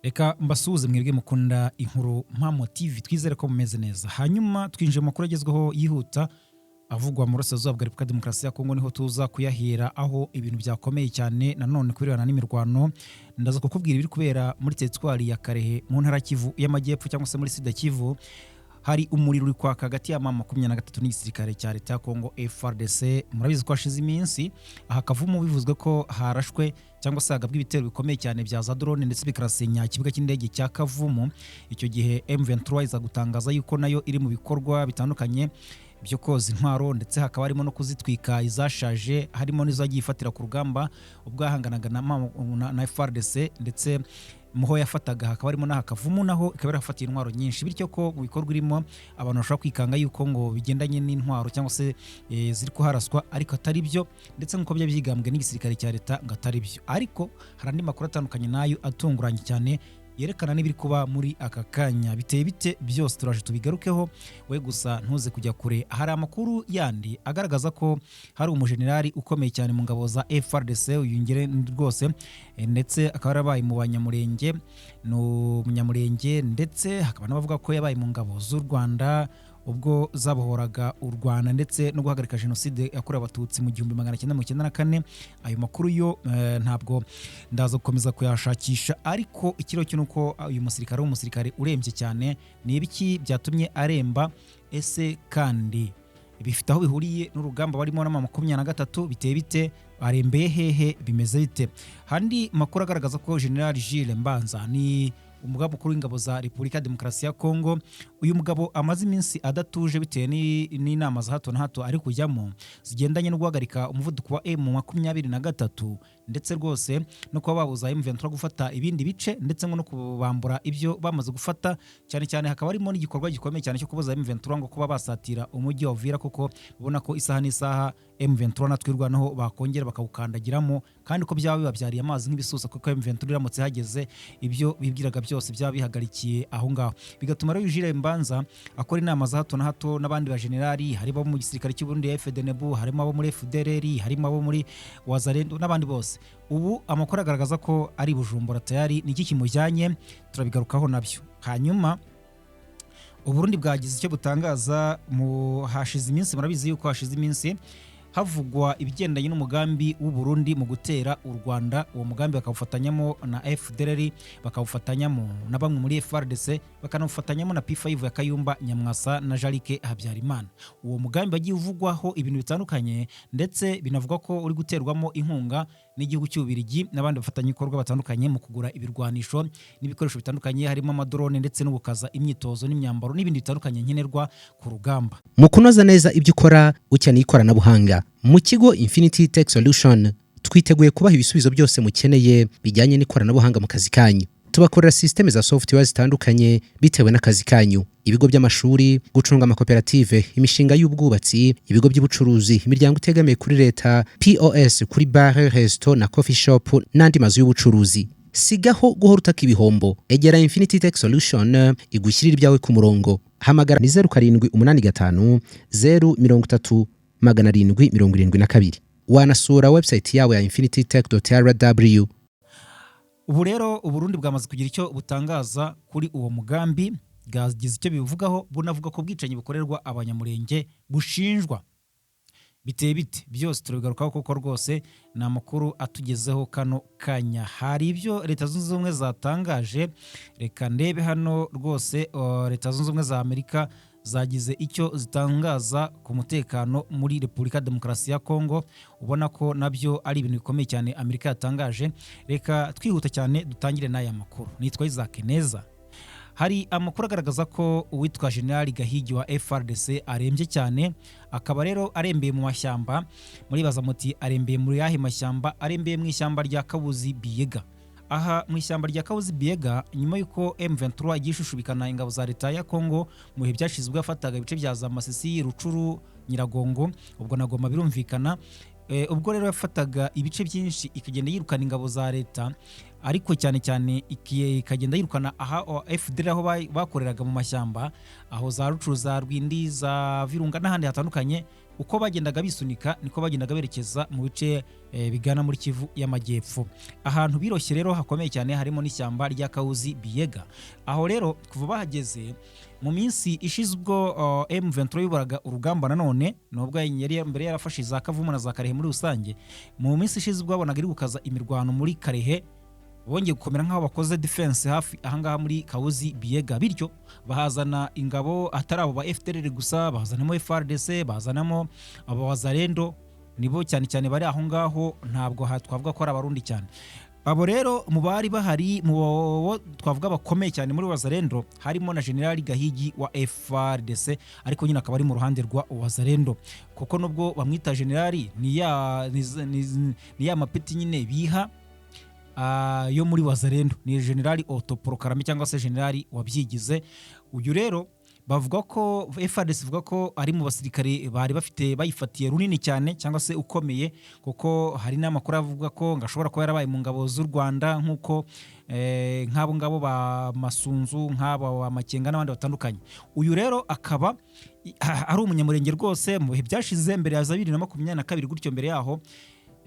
Reka mbasuhuze mwebwe mukunda inkuru MAA23 twizere ko mumeze neza. Hanyuma twinjiye mu makuru agezweho yihuta avugwa mu burasirazuba bwa Repubulika Demokarasi ya Kongo, niho tuza kuyahera aho ibintu byakomeye cyane nanone kubirebana n'imirwano. Ndaza kukubwira ibiri kubera muri teritwari ya Karere mu ntara Kivu y'Amajyepfo cyangwa se muri Sud Kivu. Hari umuriro uri kwaka hagati ya MAA23 n'igisirikare cya leta ya Kongo FARDC. Murabizi ko hashize iminsi aha Kavumu bivuzwe ko harashwe cyangwa se hagabwe ibitero bikomeye cyane bya za drone ndetse bikarasenya ikibuga cy'indege cya Kavumu. Icyo gihe M23 iza gutangaza yuko nayo iri mu bikorwa bitandukanye byo koza intwaro, ndetse hakaba harimo no kuzitwika izashaje, harimo n'izagiye ifatira ku rugamba ubwahanganaga na FARDC, ndetse muho yafataga hakaba harimo na Kavumu naho ikaba yarafatiye intwaro nyinshi, bityo ko mu bikorwa irimo abantu bashobora kwikanga yuko ngo bigendanye n'intwaro cyangwa se ziri kuharaswa, ariko atari byo, ndetse nk'uko byabigambwe n'igisirikare cya leta ngo atari byo. Ariko hari andi makuru atandukanye nayo atunguranye cyane yerekana n'ibiri kuba muri aka kanya. Biteye bite byose turaje tubigarukeho, we gusa ntuze kujya kure. Hari amakuru yandi agaragaza ko hari umujenerali ukomeye cyane mu ngabo za FARDC uyungere rwose, ndetse akaba yarabaye mu banyamurenge, no munyamurenge, ndetse hakaba nabavuga ko yabaye mu ngabo z'u Rwanda ubwo zabohoraga u Rwanda ndetse no guhagarika jenoside yakorewe abatutsi mu 1994. Ayo makuru yo ntabwo ndaza gukomeza kuyashakisha, ariko ikiro cyo nuko uyu musirikare w'umusirikare urembye cyane. Ni ibiki byatumye aremba? Ese kandi bifite aho bihuriye n'urugamba barimo na MAA23? Biteye bite? Arembeye hehe? Bimeze bite? Handi makuru agaragaza ko General Gilles Mbanza ni umugabo mukuru w'ingabo za Repubulika Demokarasi ya Kongo. Uyu mugabo amaze iminsi adatuje bitewe n'inama za hato na hato ari kujyamo zigendanye no guhagarika umuvuduko wa M23, ndetse rwose no kuba babuza M23 gufata ibindi bice, ndetse no kubambura ibyo bamaze gufata. Cyane cyane hakaba harimo n'igikorwa gikomeye cyane cyo kubuza M23 ngo kuba basatira umujyi wa Uvira, kuko babona ko isaha n'isaha M23 natwirwanaho bakongera bakawukandagiramo, kandi ko byaba bibabyariye amazi nk'ibisusa, kuko M23 iramutse hageze ibyo bibwiraga byose byaba bihagarikiye aho ngaho. Bigatuma rero Gilles Mbanza akora inama za hato na hato n'abandi ba generali, harimo mu gisirikare cy'u Burundi FDNB, harimo abo muri FDLR, harimo abo muri Wazalendo n'abandi bose. Ubu amakuru agaragaza ko ari Bujumbura tayari. Niki kimujyanye? Turabigarukaho nabyo. Hanyuma Uburundi bwagize icyo butangaza mu hashize iminsi. Murabizi yuko hashize iminsi havugwa ibigendanye n'umugambi w'u Burundi mu gutera u Rwanda. Uwo mugambi bakawufatanyamo na FDLR, bakawufatanyamo na bamwe muri FARDC, bakanafatanyamo na P5 ya Kayumba Nyamwasa na Jarike Habyarimana. Uwo mugambi bagiye uvugwaho ibintu bitandukanye, ndetse binavuga ko uri guterwamo inkunga n'igihugu cy'Ubirigi n'abandi bafatanya ikorwa batandukanye mu kugura ibirwanisho n'ibikoresho bitandukanye, harimo amadrone ndetse no gukaza imyitozo n'imyambaro n'ibindi bitandukanye nkenerwa ku rugamba. Mu kunoza neza ibyo ukora ukeneye ikoranabuhanga, mu kigo Infinity Tech Solution twiteguye kubaha ibisubizo byose mukeneye bijyanye n'ikoranabuhanga mu kazi kanyu. Tubakorera systeme za software zitandukanye bitewe n'akazi kanyu: ibigo by'amashuri, gucunga amakoperative, imishinga y'ubwubatsi, ibigo by'ubucuruzi, imiryango itegamiye kuri leta, POS kuri bar, resto na coffee shop n'andi mazu y'ubucuruzi. Sigaho guhora utaka ibihombo. Egera Infinity Tech Solution igushyirira ibyawe ku murongo. Hamagara ni 0785 030 772. Wanasura website yawe ya infinitytech.rw. Ubu rero Uburundi bwamaze kugira icyo butangaza kuri uwo mugambi, bwagize icyo bivugaho, bunavuga ko bwicanyi bukorerwa abanyamurenge bushinjwa. Biteye bite byose turabigarukaho, kuko rwose ni amakuru atugezeho kano kanya. Hari ibyo Leta Zunze Ubumwe zatangaje. Reka ndebe hano rwose. Leta Zunze Ubumwe za Amerika zagize icyo zitangaza ku mutekano muri Repubulika Demokarasi ya Kongo. Ubona ko nabyo ari ibintu bikomeye cyane Amerika yatangaje. Reka twihuta cyane dutangire n'aya makuru. Nitwa Isaac Neza. Hari amakuru agaragaza ko uwitwa General Gahigi wa FARDC arembye cyane, akaba rero arembeye mu mashyamba. Muri bazamuti arembeye muri yahe mashyamba? Arembeye mu ishyamba rya Kabuzi Biega. Aha mu ishyamba rya Kabuzi Biega, nyuma yuko M23 igishushubikana ingabo za leta ya Kongo mu bihe byashizwe afataga ibice bya za Masisi, Rucuru, Nyiragongo, ubwo na Goma birumvikana. Ubwo rero yafataga ibice byinshi ikagenda yirukana ingabo za leta, ariko cyane cyane ikagenda yirukana aha FDL aho bakoreraga mu mashyamba, aho za Rucuru, za Rwindi, za Virunga n'ahandi hatandukanye. uko bagendaga bisunika niko bagendaga berekeza mu bice bigana muri Kivu y'Amajyepfo. Ahantu biroshye rero hakomeye cyane harimo n'ishyamba rya Kauzi Biega. Aho rero kuva bahageze mu minsi ishize ubwo M23 yubaraga urugamba nanone nubwo yari mbere yarafashe za Kavumu na za Karehe muri rusange. Mu minsi ishize ubwo babonaga iri gukaza imirwano muri Karehe, bongeye gukomera nk'aho bakoze defense hafi ahangaha muri Kauzi Biega, bityo bahazana ingabo atari abo ba FDLR gusa, bahazanamo FARDC, bahazanamo abo wazalendo, nibo cyane cyane bari aho ngaho, ntabwo twavuga ko ari abarundi cyane. Abo rero mu bari bahari mu twavuga bakomeye cyane muri wazalendo harimo na General Gahigi wa FARDC, ariko nyine akaba ari mu ruhande rwa wazalendo, kuko nubwo bamwita general ni ya mapeti nyine biha yo muri wazalendo, ni general autoproclamé cyangwa se general wabyigize. Uyu rero bavuga ko FARDC ivuga ko ari mu basirikare bari bafite bayifatiye runini cyane cyangwa se ukomeye, kuko hari n'amakuru avuga ko ngashobora kuba yarabaye mu ngabo z'u Rwanda nk'uko nk'abo ngabo ba Masunzu, nk'abo Amakenga n'abandi batandukanye. Uyu rero akaba ari umunyamurenge rwose mu bihe byashize mbere ya 2022 gutyo. Mbere yaho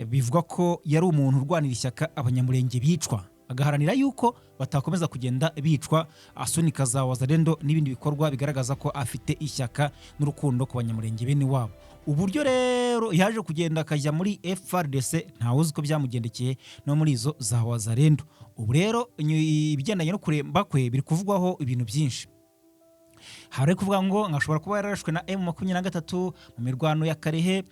bivuga ko yari umuntu urwanira ishyaka abanyamurenge bicwa, agaharanira yuko batakomeza kugenda bicwa, asunika za wazalendo n'ibindi bikorwa bigaragaza ko afite ishyaka n'urukundo ku banyamurenge bene wabo. Uburyo rero yaje kugenda akajya muri FARDC ntawe uzi ko byamugendekeye no muri izo za wazalendo. Ubu rero ibigendanye no kuremba kwe biri kuvugwaho ibintu byinshi. Hari kuvuga ngo ngashobora kuba yararashwe na M23 mu mirwano ya Karehe,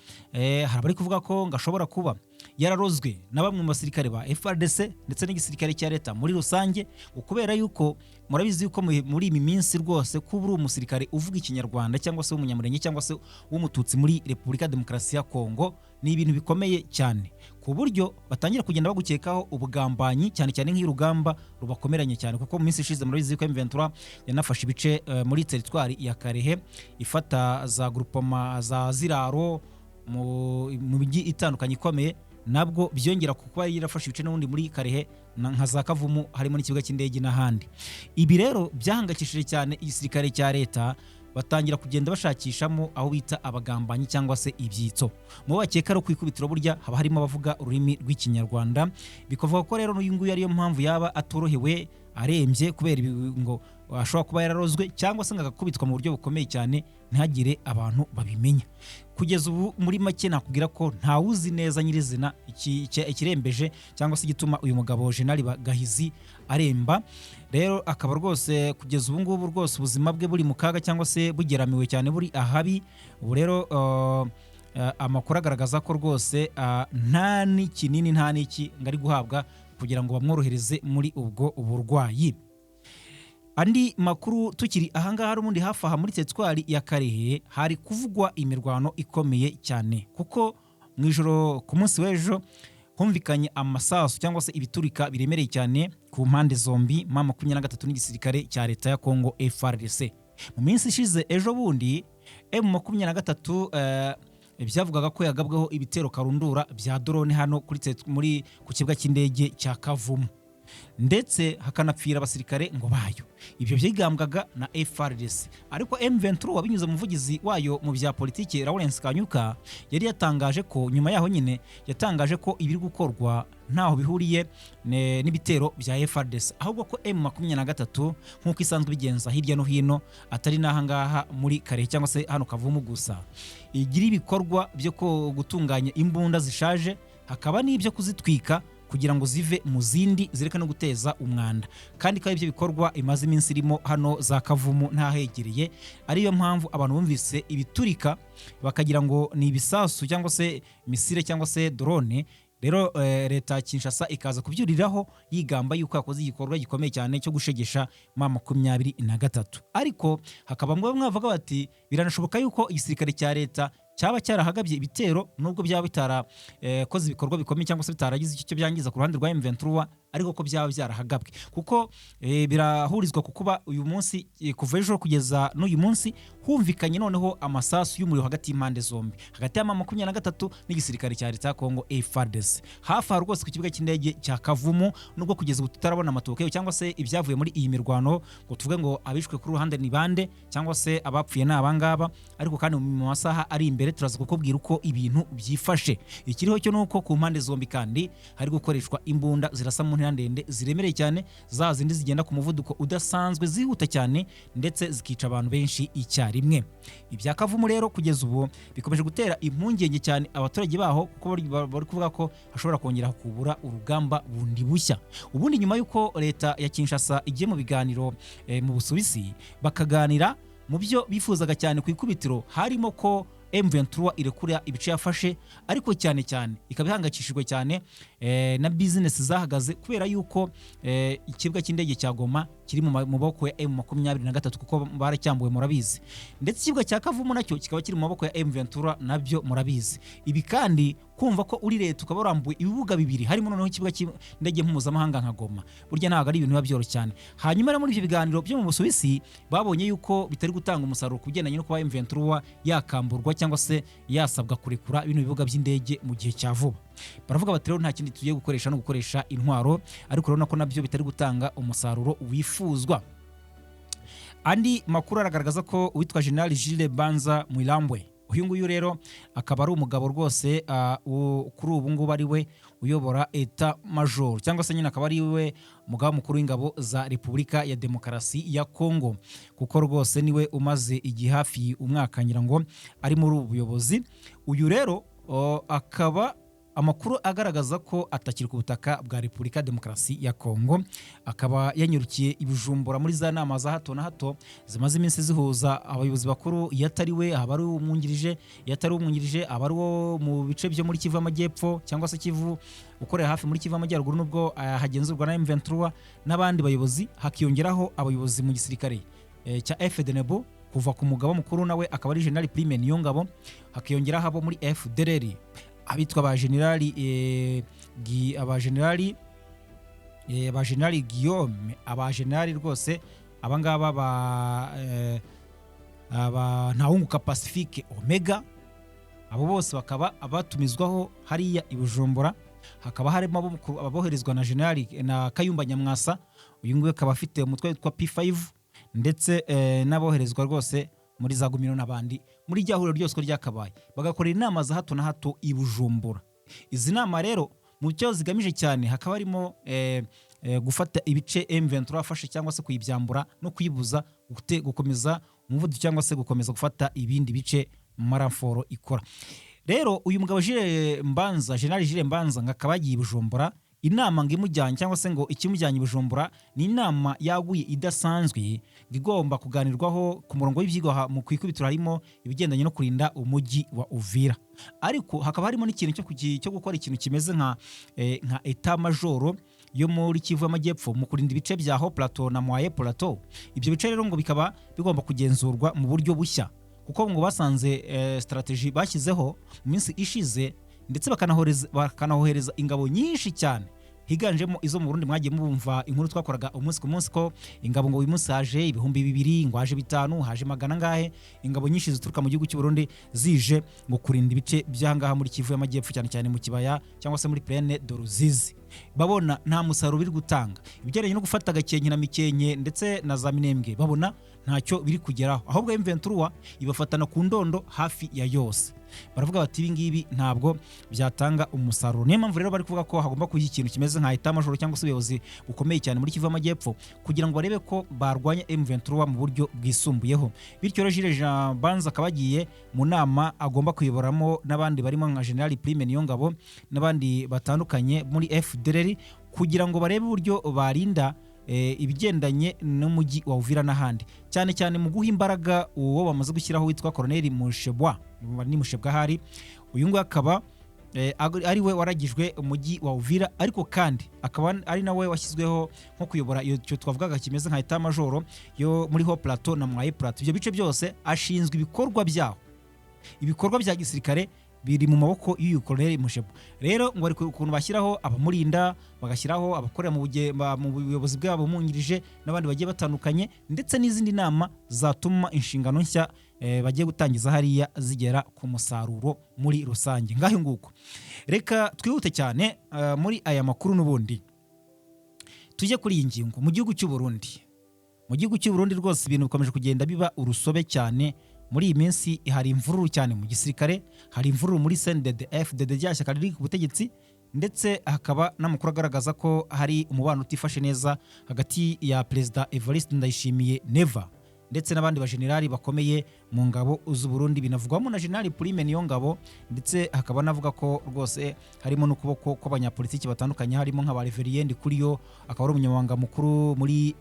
hari bari kuvuga ko ngashobora kuba yararozwe na bamwe mu basirikare ba FARDC ndetse n'igisirikare cya leta muri rusange, ukubera yuko murabizi yuko muri imi minsi rwose kuba uri umusirikare uvuga ikinyarwanda cyangwa se umunyamurenge cyangwa se w'umututsi muri Repubulika Demokarasi ya Kongo ni ibintu bikomeye cyane, ku buryo batangira kugenda bagukekaho ubugambanyi cyane cyane nk'irugamba rubakomeranye cyane, kuko mu minsi ishize murabizi ko M23 yanafashe ibice muri teritwari ya Karehe, ifata za groupement za Ziraro mu migi itandukanye ikomeye, nabwo byongera kuko yarafashe ibice n'ubundi muri Karehe nka za Kavumu harimo n'ikibuga cy'indege n'ahandi. Ibi rero byahangakishije cyane igisirikare cya leta, batangira kugenda bashakishamo aho bita abagambanyi cyangwa se ibyitso. Mu bakeka ro kwikubitiro burya haba harimo abavuga ururimi rw'ikinyarwanda, bikavuga ko rero n'uyu nguyu ariyo mpamvu yaba atorohewe arembye kubera ngo ashobora kuba yararozwe cyangwa se ngakubitwa mu buryo bukomeye cyane ntihagire abantu babimenya. Kugeza ubu muri make nakubwira ko nta uzi neza nyirizina ikirembeje cyangwa se igituma uyu mugabo General Gahizi aremba. Rero akaba rwose kugeza ubu ngubu rwose ubuzima bwe buri mu kaga cyangwa se bugeramiwe cyane, buri ahabi. Ubu rero amakuru agaragaza ko rwose nta n'ikinini nta n'iki ngari guhabwa kugira ngo bamworohereze muri ubwo uburwayi. Andi makuru tukiri ahangaha rumundi hafi aha muri teritwari ya Karehe hari kuvugwa imirwano ikomeye cyane, kuko mu ijoro ku munsi w'ejo humvikanye amasasu cyangwa se ibiturika biremereye cyane ku mpande zombi, MAA23 n'igisirikare cya leta ya Kongo FARDC. Mu minsi ishize ejo bundi M23 byavugaga ko yagabweho ibitero karundura bya drone hano muri ku kibuga cy'indege cya Kavumu, ndetse hakanapfira abasirikare ngo bayo. Ibyo byigambwaga na FARDC, ariko M23 wabinyuze mu muvugizi wayo mu bya politiki Lawrence Kanyuka yari yatangaje ko nyuma yaho nyine yatangaje ko ibiri gukorwa ntaho bihuriye n'ibitero bya FARDC, ahubwo ko M23 nk'uko isanzwe bigenza hirya no hino atari nahangaha muri Karehe cyangwa se hano Kavumu gusa, igira ibikorwa byo gutunganya imbunda zishaje, hakaba n'ibyo kuzitwika kugira ngo zive mu zindi zireka no guteza umwanda, kandi ko ibyo bikorwa imaze iminsi irimo hano za Kavumu ntahegereye. Ariyo mpamvu abantu bumvise ibiturika bakagira ngo ni ibisasu cyangwa se misile cyangwa se drone. Rero leta Kinshasa ikaza kubyuriraho yigamba yuko yakoze igikorwa gikomeye cyane cyo gushegesha MAA23, ariko hakaba mwavuga bati biranashoboka yuko igisirikare cya leta cyaba cyarahagabye ibitero nubwo byaba bitara koze ibikorwa bikomeye cyangwa se bitaragize icyo byangiza ku ruhande rwa M23, ariko ko byaba byarahagabwe kuko birahurizwa ku kuba uyu munsi kuva ejo kugeza n'uyu munsi humvikanye noneho amasasu y'umuriro hagati y'impande zombi hagati ya MAA23 n'igisirikare cya leta ya Kongo FARDC hafi aho rwose ku kibuga cy'indege cya Kavumu nubwo kugeza ubu tutarabona amatoke cyangwa se ibyavuye muri iyi mirwano ngo tuvuge ngo abishwe kuri ruhande ni bande cyangwa se abapfuye ni abangaba ariko kandi mu masaha ari imbere turaza kukubwira uko ibintu byifashe ikiriho cyo nuko ku mpande zombi kandi hari gukoreshwa imbunda zirasa mu ntera ndende ziremereye cyane za zindi zigenda ku muvuduko udasanzwe zihuta cyane ndetse zikica abantu benshi icyarimwe ibya Kavumu rero kugeza ubu bikomeje gutera impungenge cyane abaturage baho kuko bari kuvuga ko hashobora kongera kubura urugamba bundi bushya ubundi nyuma yuko leta ya Kinshasa igiye mu biganiro mu Busuwisi bakaganira mu byo bifuzaga cyane ku ikubitiro harimo ko M23 irekura ibice yafashe ariko cyane ikaba ihangayikishijwe cyane na business zahagaze kubera yuko ikibuga cy'indege cya Goma kiri mu maboko ya M23 kuko baracyambuwe murabizi ndetse ikibuga cya Kavumu nacyo kikaba kiri mu maboko ya M23 nabyo murabizi ibi kandi kumva ko uri leta ukaba urambuye ibibuga bibiri harimo noneho ikibuga cy'indege mpuzamahanga nka Goma burya ntabwo ari ibintu biba byoroshye cyane hanyuma muri ibyo biganiro byo mu Busuwisi babonye yuko bitari gutanga umusaruro kugendanye no kuba M23 yakamburwa cyangwa se yasabwa kurekura bino bibuga by'indege mu gihe cya vuba baravuga bati rero nta kindi tugiye gukoresha no gukoresha intwaro ariko urabona ko nabyo bitari gutanga umusaruro wifuzwa andi makuru aragaragaza ko uwitwa General Jules Banza Mwilambwe uyu nguyu rero akaba ari umugabo rwose kuri ubu ngubu ari we uyobora Etat Major cyangwa se nyine akaba ari we mugaba mukuru w'ingabo za Repubulika ya Demokarasi ya Kongo kuko rwose niwe umaze igihe hafi umwaka nyirango ari muri ubu buyobozi uyu rero akaba amakuru agaragaza ko atakiri ku butaka bwa Repubulika Demokarasi ya Kongo akaba yanyurukiye ibijumbura muri za nama za hato na hato zimaze iminsi zihuza abayobozi bakuru yatari we abari umwungirije yatari umwungirije abari wo mu bice byo muri Kivu Amajyepfo cyangwa se Kivu ukorera hafi muri Kivu Amajyaruguru nubwo hagenzurwa na M23 n'abandi bayobozi hakiyongeraho abayobozi mu gisirikare cya FDNB kuva ku mugaba mukuru nawe akaba ari General Prime Niyongabo hakiyongeraho abo muri FDLR abitwa abagenerali Guillaume abagenerali rwose abangaba ntawunguka Pacifique Omega abo bose bakaba abatumizwaho hariya ibujumbura hakaba harimo ababoherezwa na General na Kayumba Nyamwasa uyu nguyu akaba afite umutwe witwa P5 ndetse n'aboherezwa rwose muri za Gumino n'abandi muri ryahuriro ryose ko ryakabaye bagakorera inama za hato na hato ibujumbura izi nama rero mu cyo zigamije cyane hakaba harimo gufata ibice M23 afashe cyangwa se kuyibyambura no kuyibuza gukomeza umuvuduko cyangwa se gukomeza gufata ibindi bice mu maramforo ikora rero uyu mugabo General Jules Mbanza ngakaba yagiye ibujumbura inama ngimujyanye cyangwa se ngo ikimujyanye ibujumbura ni inama yaguye idasanzwe igomba kuganirwaho ku murongo w'ibyigwa mu kwikubitiro harimo ibigendanye no kurinda umujyi wa Uvira ariko hakaba harimo n'ikintu cyo gukora ikintu kimeze nka Etat Major yo muri Kivu Amajyepfo mu kurinda ibice bya Haut Plateau na Moyen Plateau ibyo bice rero ngo bikaba bigomba kugenzurwa mu buryo bushya kuko ngo basanze strategy bashyizeho mu minsi ishize ndetse bakanahohereza ingabo nyinshi cyane higanjemo izo mu Burundi mwagiye mubumva inkuru twakoraga umunsi ku munsi ko ingabo ngo uyu munsi haje ibihumbi 200 ngo haje 5 haje magana ngahe ingabo nyinshi zituruka mu gihugu cy'u Burundi zije ngo kurinda ibice by'ahangaha muri Kivu y'Amajyepfo cyane mu kibaya cyangwa se muri Plaine de Ruzizi babona nta musaruro biri gutanga ibigeranye no gufata gakenke na mikenke ndetse na za Minembwe babona ntacyo biri kugeraho ahubwo M23 ibafatana ku ndondo hafi ya yose baravuga bati ibi ngibi ntabwo byatanga umusaruro niyo mpamvu rero bari kuvuga ko hagomba kugira ikintu kimeze nka Etat Major cyangwa se ubuyobozi bukomeye cyane muri Kivu Amajyepfo kugira ngo barebe ko barwanya M23 mu buryo bwisumbuyeho bityo rero Jules Banza akabagiye mu nama agomba kuyoboramo n'abandi barimo nka General Prime Niyongabo n'abandi batandukanye muri FDLR kugira ngo barebe uburyo barinda ibigendanye n'umujyi wa Uvira n'ahandi cyane mu guha imbaraga uwo bamaze gushyiraho witwa Colonel Mushebwa ni Mushebwa hari uyu nguyu akaba ari we waragijwe umujyi wa Uvira ariko kandi akaba ari nawe washyizweho nko kuyobora iyo twavugaga kimeze nka Etat Major yo muri Haut Plateau na Moyen Plateau ibyo bice byose ashinzwe ibikorwa byaho ibikorwa bya gisirikare biri mu maboko y'uyu Colonel Mushebo. Rero ngo ari ukuntu bashyiraho abamurinda, bagashyiraho abakorera mu buyobozi bwabo bumwungirije n'abandi bagiye batandukanye, ndetse n'izindi nama zatuma inshingano nshya bagiye gutangiza hariya zigera ku musaruro muri rusange. Ngaho nguko reka twihute cyane muri aya makuru n'ubundi tujye kuri iyi ngingo. Mu gihugu cy'u Burundi rwose ibintu bikomeje kugenda biba urusobe cyane. Muri iyi minsi hari imvururu cyane mu gisirikare, hari imvururu muri CNDD FDD ryashyaka riri ku butegetsi, ndetse hakaba n'amakuru agaragaza ko hari umubano utifashe neza hagati ya Perezida Evariste Ndayishimiye Neva ndetse n'abandi bajenerali bakomeye mu ngabo z'u Burundi. Binavugwamo na General Prime niyo ngabo, ndetse hakaba navuga ko rwose harimo n'ukuboko kw'abanyapolitiki batandukanye, harimo nka Reverien Kuriyo akaba ari umunyamabanga mukuru muri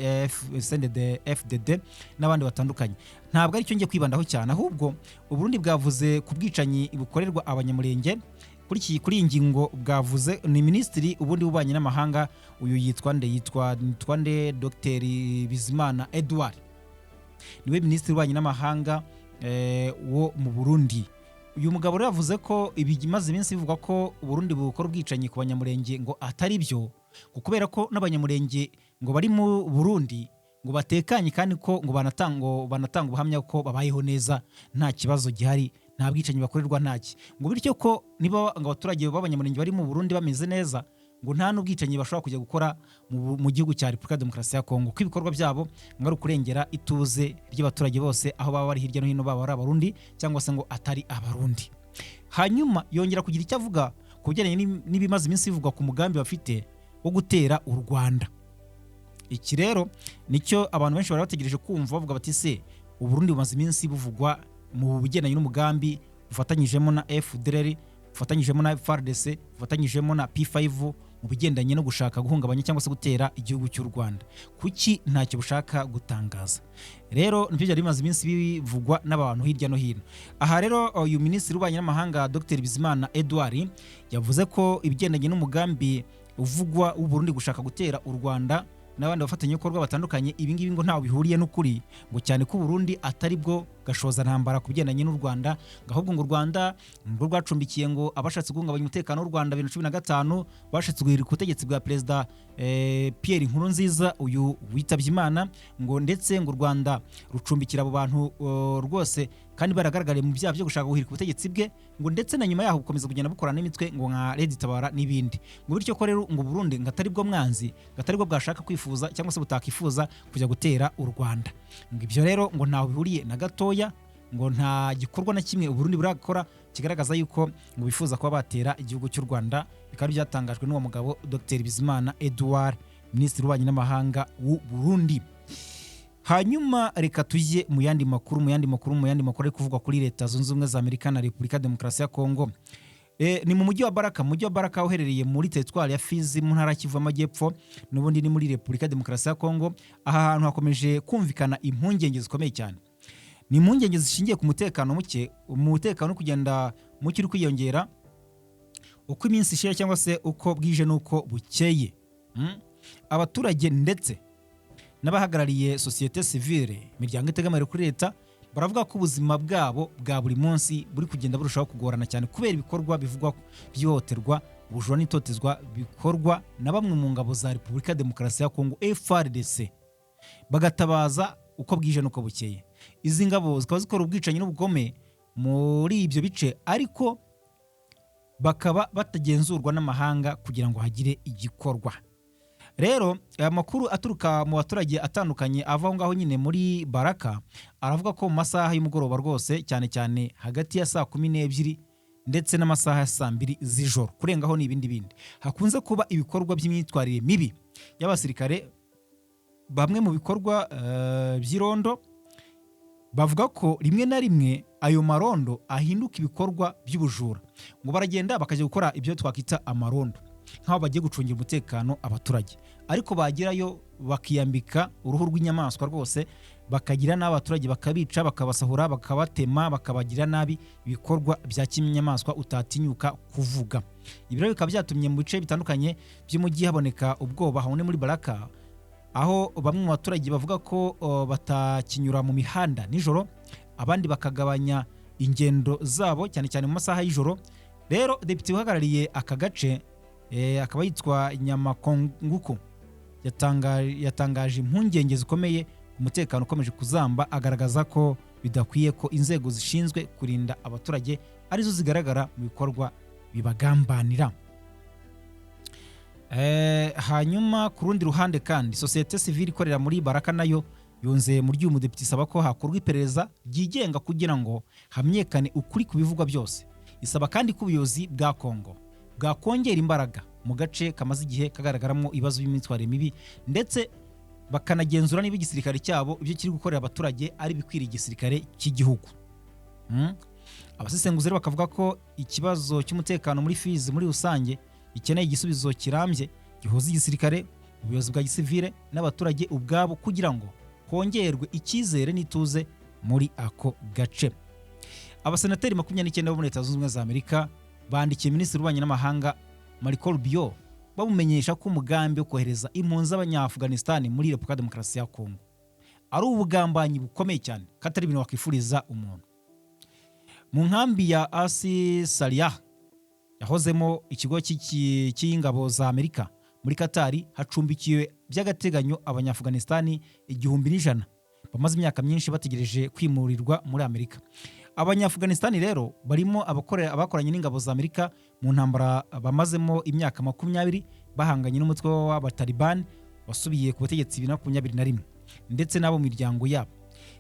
CNDD FDD n'abandi batandukanye. Ntabwo ari cyo ngiye kwibandaho cyane, ahubwo u Burundi bwavuze ku bwicanyi bukorerwa abanyamurenge. Kuri iyi ngingo bwavuze ni Minisitiri ubundi w'ububanyi n'amahanga, uyu yitwa nde Dr Bizimana Edouard, niwe Minisitiri w'ububanyi n'amahanga wo mu Burundi. Uyu mugabo rero yavuze ko ibimaze iminsi bivugwa ko u Burundi bukora ubwicanyi ku banyamurenge ngo atari byo, kubera ko n'abanyamurenge ngo bari mu Burundi ngo batekanye, kandi ko ngo banatanga ubuhamya ko babayeho neza nta kibazo gihari, nta bwicanyi bakorerwa ntaki, ngo bityo ko niba ngo abaturage b'abanyamurenge bari mu Burundi bameze neza, ngo nta n'ubwicanyi bashobora kujya gukora mu gihugu cya Repubulika ya Demokarasi ya Kongo, ko ibikorwa byabo ngo ari ukurengera ituze ry'abaturage bose aho baba bari hirya no hino, baba ari Abarundi cyangwa se ngo atari Abarundi. Hanyuma yongera kugira icyo avuga ku bijyanye n'ibimaze iminsi bivugwa ku mugambi bafite wo gutera u Rwanda. Iki rero nicyo abantu benshi bari bategereje kumva, bavuga bati se u Burundi bumaze iminsi buvugwa mu bigendanye n'umugambi bufatanyijemo na FDLR, bufatanyijemo na FARDC, bufatanyijemo na P5 mu bigendanye no gushaka guhungabanya cyangwa se gutera igihugu cy'u Rwanda. Kuki ntacyo bushaka gutangaza? Rero nibyo byari bimaze iminsi bivugwa n'abantu hirya no hino. Aha rero uyu Minisitiri w'ububanyi n'amahanga Dr Bizimana Edouard yavuze ko ibigendanye n'umugambi uvugwa w'u Burundi gushaka gutera u Rwanda n'abandi bafatanyabikorwa batandukanye, ibingibi ngo ntaho bihuriye n'ukuri, ngo cyane ko Burundi atari bwo gashoza ntambara ku bigendanye n'u Rwanda, ahubwo ngo u Rwanda ngo rwacumbikiye ngo abashatse guhungabanya umutekano w'u Rwanda 2015 bashatse guhirika ubutegetsi bwa Perezida Pierre Nkurunziza uyu witabye Imana, ngo ndetse ngo u Rwanda rucumbikira abo bantu rwose kandi baragaragariye mu byaha byo gushaka guhirika ubutegetsi bwe, ngo ndetse na nyuma yaho gukomeza kugenda bukorana n'imitwe ngo nka Red Tabara n'ibindi. Ngo bityo ko rero ngo Burundi ngatari bwo mwanzi, gatari bwo bwashaka kwifuza cyangwa se butakifuza kujya gutera u Rwanda. Ngo ibyo rero ngo ntaho bihuriye na gatoya, ngo nta gikorwa na kimwe u Burundi burakora kigaragaza yuko ngo bifuza kuba batera igihugu cy'u Rwanda. Bikaba byatangajwe n'uwo mugabo Dr Bizimana Edouard, Minisitiri w'ububanyi n'amahanga w'u Burundi. Hanyuma reka tujye mu yandi makuru ari kuvugwa kuri Leta Zunze Ubumwe za Amerika na Repubulika ya Demokarasi ya Kongo. Ni mu mujyi wa Baraka uherereye muri teritwari ya Fizi mu ntara Kivu y'Amajyepfo, n'ubundi ni muri Repubulika ya Demokarasi ya Kongo. Aha hantu hakomeje kumvikana impungenge zikomeye cyane. Ni impungenge zishingiye ku mutekano muke, umutekano kugenda muke uri kwiyongera uko iminsi ishira cyangwa se uko bwije nuko bukeye. Abaturage ndetse n'abahagarariye societe civile, imiryango itegamiye kuri leta, baravuga ko ubuzima bwabo bwa buri munsi buri kugenda burushaho kugorana cyane kubera ibikorwa bivugwa byihoterwa, ubujura n'itotezwa bikorwa na bamwe mu ngabo za Repubulika ya Demokarasi ya Kongo FARDC, bagatabaza uko bwije nuko bukeye. Izi ngabo zikaba zikora ubwicanyi n'ubugome muri ibyo bice, ariko bakaba batagenzurwa n'amahanga kugira ngo hagire igikorwa. Rero amakuru aturuka mu baturage atandukanye ava ngaho nyine muri Baraka aravuga ko mu masaha y'umugoroba rwose, cyane cyane hagati ya saa 12 ndetse n'amasaha ya saa 2 z'ijoro kurengaho n'ibindi hakunze kuba ibikorwa by'imyitwarire mibi y'abasirikare. Bamwe mu bikorwa by'irondo bavuga ko rimwe na rimwe ayo marondo ahinduka ibikorwa by'ubujura, ngo baragenda bakajya gukora ibyo twakita amarondo nk'aho bagiye gucungira umutekano abaturage, ariko bagirayo bakiyambika uruhu rw'inyamaswa rwose, bakagira n'abaturage bakabica, bakabasahura, bakabatema, bakabagira nabi, ibikorwa bya kinyamaswa utatinyuka kuvuga. Ibiro bikaba byatumye mu bice bitandukanye by'umujyi haboneka ubwoba hamwe muri Baraka, aho bamwe mu baturage bavuga ko batakinyura mu mihanda nijoro, abandi bakagabanya ingendo zabo cyane cyane mu masaha y'ijoro. Rero depite uhagarariye aka gace akaba yitwa Nyamakonguko yatangaje impungenge zikomeye ku mutekano ukomeje kuzamba, agaragaza ko bidakwiye ko inzego zishinzwe kurinda abaturage arizo zigaragara mu bikorwa bibagambanira. Hanyuma ku rundi ruhande kandi sosiyete sivile ikorera muri Baraka nayo yunze mu ry'umudepite isaba ko hakorwa iperereza ryigenga kugira ngo hamenyekane ukuri ku bivugwa byose. Isaba kandi ko ubuyobozi bwa Kongo bwakongera imbaraga mu gace kamaze igihe kagaragaramo ibibazo by'imyitwarire mibi, ndetse bakanagenzura niba igisirikare cyabo ibyo kiri gukorera abaturage ari bikwiriye igisirikare cy'igihugu. Abasesenguzi bakavuga ko ikibazo cy'umutekano muri Fizi muri rusange gikeneye igisubizo kirambye gihuza igisirikare, ubuyobozi bwa gisivile n'abaturage ubwabo kugira ngo hongerwe icyizere n'ituze muri ako gace. Abasenateri 29 bo muri Leta Zunze Ubumwe za Amerika bandikiye Minisitiri w'Ububanyi n'Amahanga Marco Rubio bamumenyesha ko umugambi wo kohereza impunzi z'Abanya-Afghanistan muri Repubulika Demokarasi ya Kongo ari ubugambanyi bukomeye cyane katari ibintu wakifuriza umuntu. Mu nkambi ya Asi Salia yahozemo ikigo cy'ingabo za Amerika muri Katari hacumbikiwe by'agateganyo Abanya-Afghanistan 1,100 bamaze imyaka myinshi bategereje kwimurirwa muri Amerika. Abanya-Afghanistan rero barimo abakoranye n'ingabo za Amerika mu ntambara bamazemo imyaka 20 bahanganye n'umutwe w'Abataliban wasubiye ku butegetsi 2021 ndetse n'abo miryango yabo.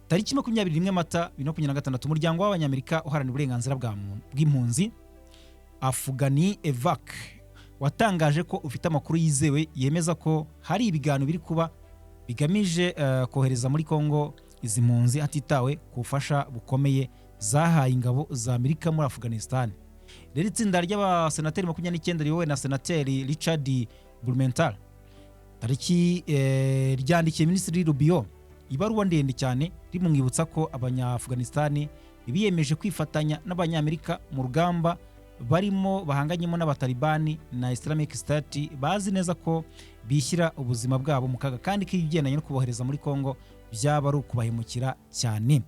Tariki 21 Mata 2026 umuryango w'Abanyamerika uharanira uburenganzira bw'impunzi Afghani Evac watangaje ko ufite amakuru yizewe yemeza ko hari ibiganiro biri kuba bigamije kohereza muri Kongo izi mpunzi hatitawe ku bufasha bukomeye zahaye ingabo za Amerika muri Afghanistan. Rero itsinda ry'abasenateri 29 riyobowe na senateri Richard Blumenthal tariki ryandikiye Minisitiri Rubio ibaruwa ndende cyane rimumwibutsa ko Abanya-Afghanistan biyemeje kwifatanya n'Abanyamerika mu rugamba barimo bahanganyemo n'Abatalibani na Islamic State, bazi neza ko bishyira ubuzima bwabo mu kaga kandi kigendanye no kubohereza muri Kongo byaba ari ukubahemukira cyane.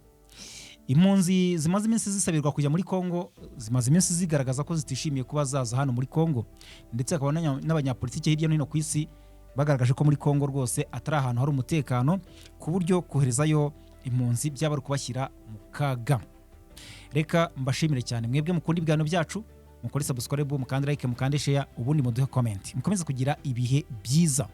Impunzi zimaze iminsi zisabirwa kujya muri Kongo zimaze iminsi zigaragaza ko zitishimiye kuba zaza hano muri Kongo, ndetse akaba n'abanyapolitiki hirya no hino ku isi bagaragaje ko muri Kongo rwose atari ahantu hari umutekano ku buryo koherezayo impunzi byaba ari kubashyira mu kaga. Reka mbashimire cyane mwebwe mukunda ibiganiro byacu, mukore subscribe, mukande like, mukande share, ubundi muduhe comment. Mukomeze kugira ibihe byiza.